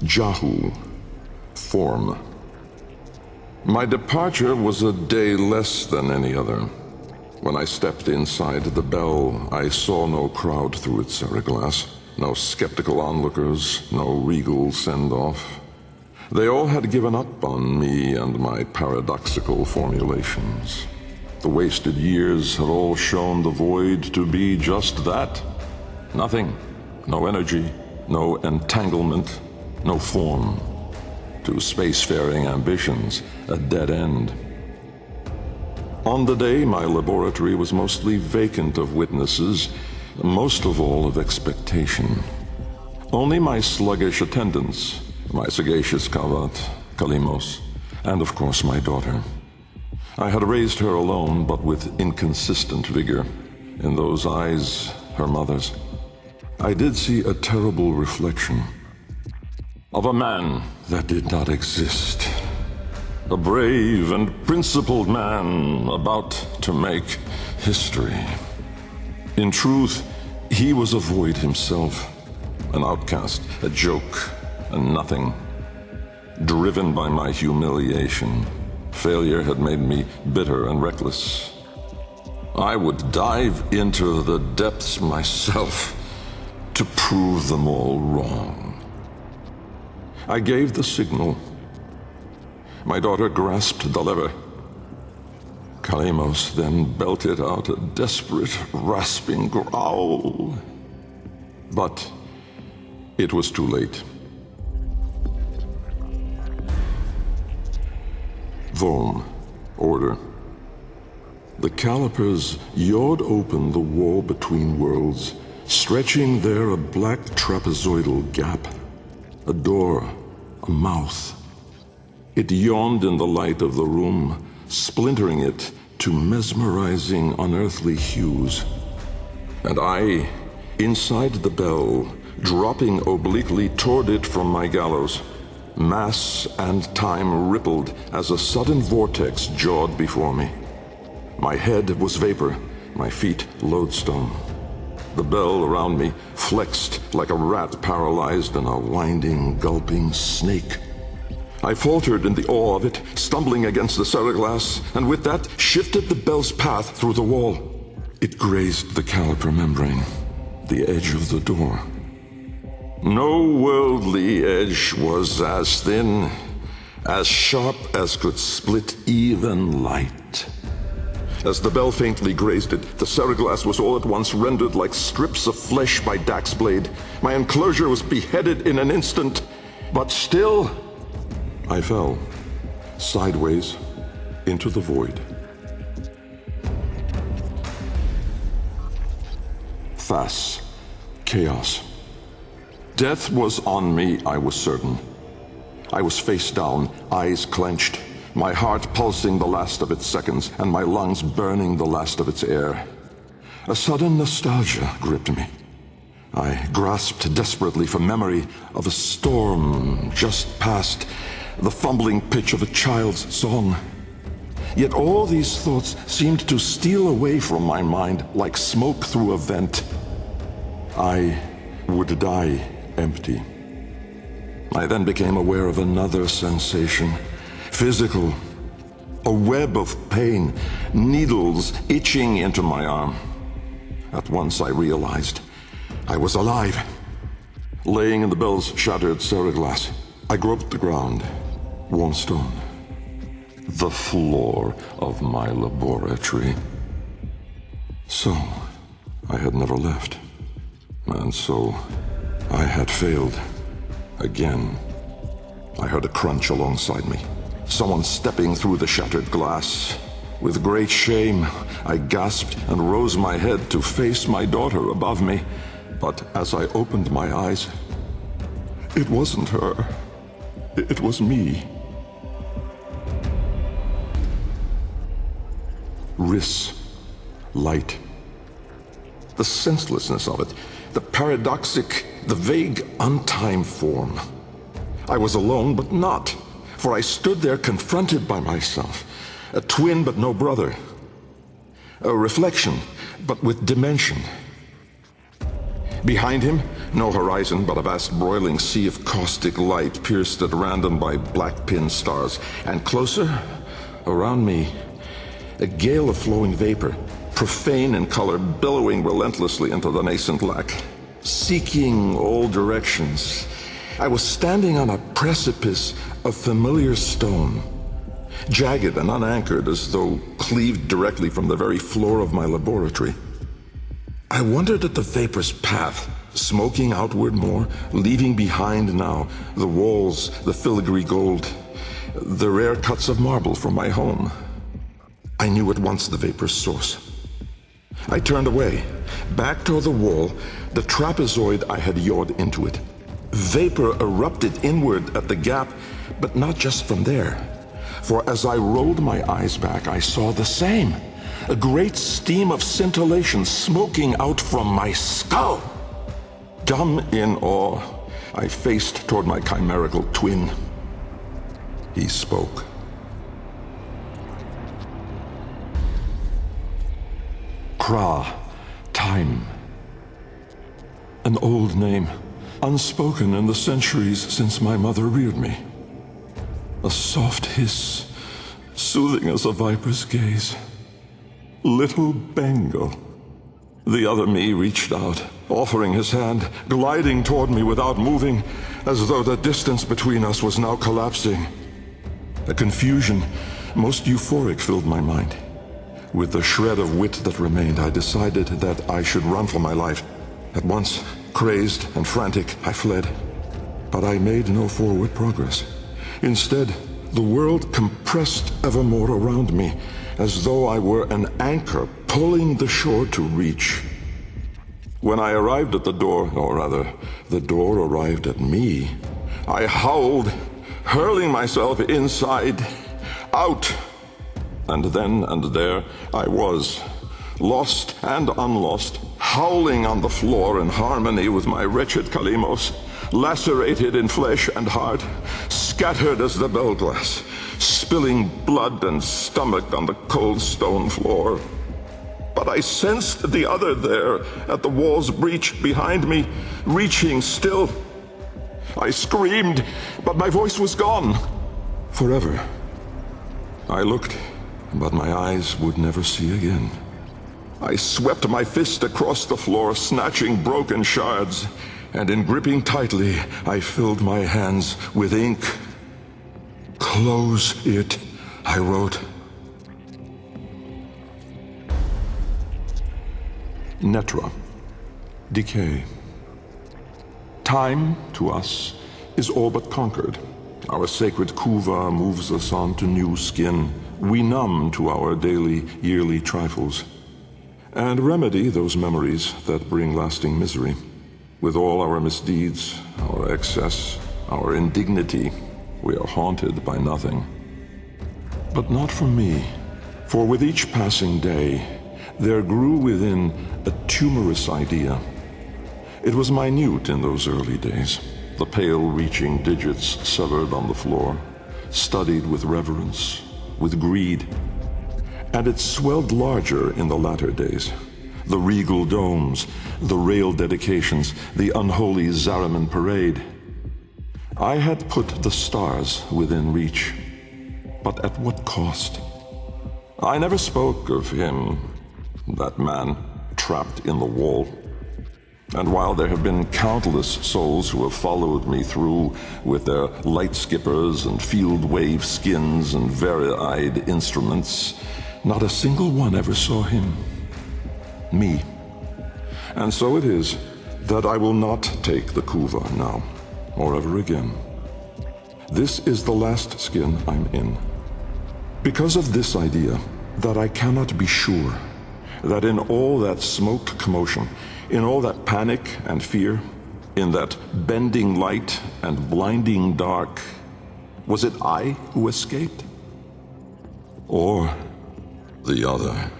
Jahu, form. My departure was a day less than any other. When I stepped inside the bell, I saw no crowd through its glass, no skeptical onlookers, no regal send-off. They all had given up on me and my paradoxical formulations. The wasted years had all shown the void to be just that. Nothing. No energy, no entanglement, no form. To spacefaring ambitions, a dead end. On the day, my laboratory was mostly vacant of witnesses, most of all of expectation. Only my sluggish attendants, my sagacious Kavat, Kalimos, and of course my daughter. I had raised her alone, but with inconsistent vigor. In those eyes, her mother's, I did see a terrible reflection of a man that did not exist. A brave and principled man about to make history. In truth, he was a void himself, an outcast, a joke, and nothing. Driven by my humiliation, failure had made me bitter and reckless. I would dive into the depths myself to prove them all wrong. I gave the signal. My daughter grasped the lever. Kalimos then belted out a desperate, rasping growl. But it was too late. Vome, order. The calipers yawed open the wall between worlds, stretching there a black trapezoidal gap. A door, a mouth. It yawned in the light of the room, splintering it to mesmerizing, unearthly hues. And I, inside the bell, dropping obliquely toward it from my gallows. Mass and time rippled as a sudden vortex jawed before me. My head was vapor, my feet lodestone. The bell around me flexed like a rat paralyzed in a winding, gulping snake. I faltered in the awe of it, stumbling against the ceraglass, and with that shifted the bell's path through the wall. It grazed the caliper membrane, the edge of the door. No worldly edge was as thin, as sharp as could split even light. As the bell faintly grazed it, the ceraglass was all at once rendered like strips of flesh by Dak's blade. My enclosure was beheaded in an instant, but still, I fell, sideways, into the void. Fass, chaos. Death was on me, I was certain. I was face down, eyes clenched, my heart pulsing the last of its seconds, and my lungs burning the last of its air. A sudden nostalgia gripped me. I grasped desperately for memory of a storm just past, the fumbling pitch of a child's song. Yet all these thoughts seemed to steal away from my mind like smoke through a vent. I would die empty. I then became aware of another sensation. Physical. A web of pain, needles itching into my arm. At once I realized I was alive. Laying in the bell's shattered ceraglass, I groped the ground. Warm stone. The floor of my laboratory. So, I had never left. And so, I had failed. Again. I heard a crunch alongside me. Someone stepping through the shattered glass. With great shame, I gasped and rose my head to face my daughter above me. But as I opened my eyes, it wasn't her. It was me. Riss. Light. The senselessness of it. The paradoxic, the vague, untimed form. I was alone, but not. For I stood there confronted by myself. A twin, but no brother. A reflection, but with dimension. Behind him, No horizon, but a vast broiling sea of caustic light pierced at random by black pin stars. And closer, around me, a gale of flowing vapor, profane in color, billowing relentlessly into the nascent lack, seeking all directions. I was standing on a precipice of familiar stone, jagged and unanchored as though cleaved directly from the very floor of my laboratory. I wondered at the vapor's path, smoking outward more, leaving behind now the walls, the filigree gold, the rare cuts of marble from my home. I knew at once the vapor's source. I turned away, back toward the wall, the trapezoid I had yawed into it. Vapor erupted inward at the gap, but not just from there. For as I rolled my eyes back, I saw the same. A great steam of scintillation smoking out from my skull. Dumb in awe, I faced toward my chimerical twin. He spoke. Khra, time. An old name, unspoken in the centuries since my mother reared me. A soft hiss, soothing as a viper's gaze. Little Bengal. The other me reached out, offering his hand, gliding toward me without moving, as though the distance between us was now collapsing. A confusion, most euphoric, filled my mind. With the shred of wit that remained, I decided that I should run for my life. At once, crazed and frantic, I fled. But I made no forward progress. Instead, the world compressed ever more around me, as though I were an anchor pulling the shore to reach. When I arrived at the door, or rather, the door arrived at me, I howled, hurling myself inside, out. And then and there I was, lost and unlost, howling on the floor in harmony with my wretched Kalimos, lacerated in flesh and heart, scattered as the bell glass, spilling blood and stomach on the cold stone floor. But I sensed the other there, at the wall's breach behind me, reaching still. I screamed, but my voice was gone. Forever. I looked, but my eyes would never see again. I swept my fist across the floor, snatching broken shards, and in gripping tightly, I filled my hands with ink. Close it, I wrote. Netra. Decay. Time, to us, is all but conquered. Our sacred kuva moves us on to new skin. We numb to our daily, yearly trifles, and remedy those memories that bring lasting misery. With all our misdeeds, our excess, our indignity, we are haunted by nothing. But not for me, for with each passing day, there grew within a tumorous idea. It was minute in those early days, the pale reaching digits severed on the floor, studied with reverence, with greed. And it swelled larger in the latter days. The regal domes, the rail dedications, the unholy Zariman parade. I had put the stars within reach, but at what cost? I never spoke of him, that man trapped in the wall. And while there have been countless souls who have followed me through with their light skippers and field wave skins and very-eyed instruments, not a single one ever saw him. Me. And so it is that I will not take the kuva now, or ever again. This is the last skin I'm in. Because of this idea, that I cannot be sure that in all that smoked commotion, in all that panic and fear, in that bending light and blinding dark, was it I who escaped? Or the other?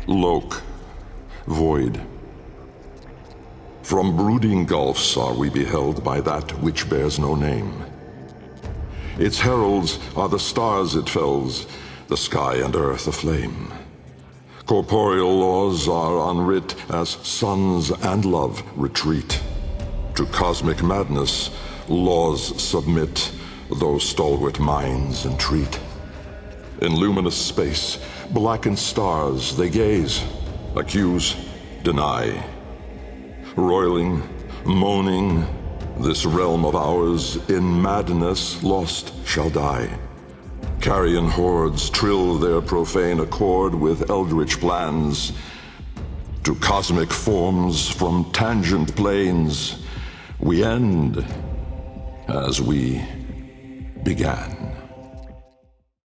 Lohk, void. From brooding gulfs are we beheld by that which bears no name. Its heralds are the stars it fells, the sky and earth aflame. Corporeal laws are unwrit as sons and love retreat. To cosmic madness, laws submit, though stalwart minds entreat. In luminous space, blackened stars they gaze, accuse, deny. Roiling, moaning, this realm of ours in madness lost shall die. Carrion hordes trill their profane accord with eldritch plans. To cosmic forms from tangent planes, we end as we began.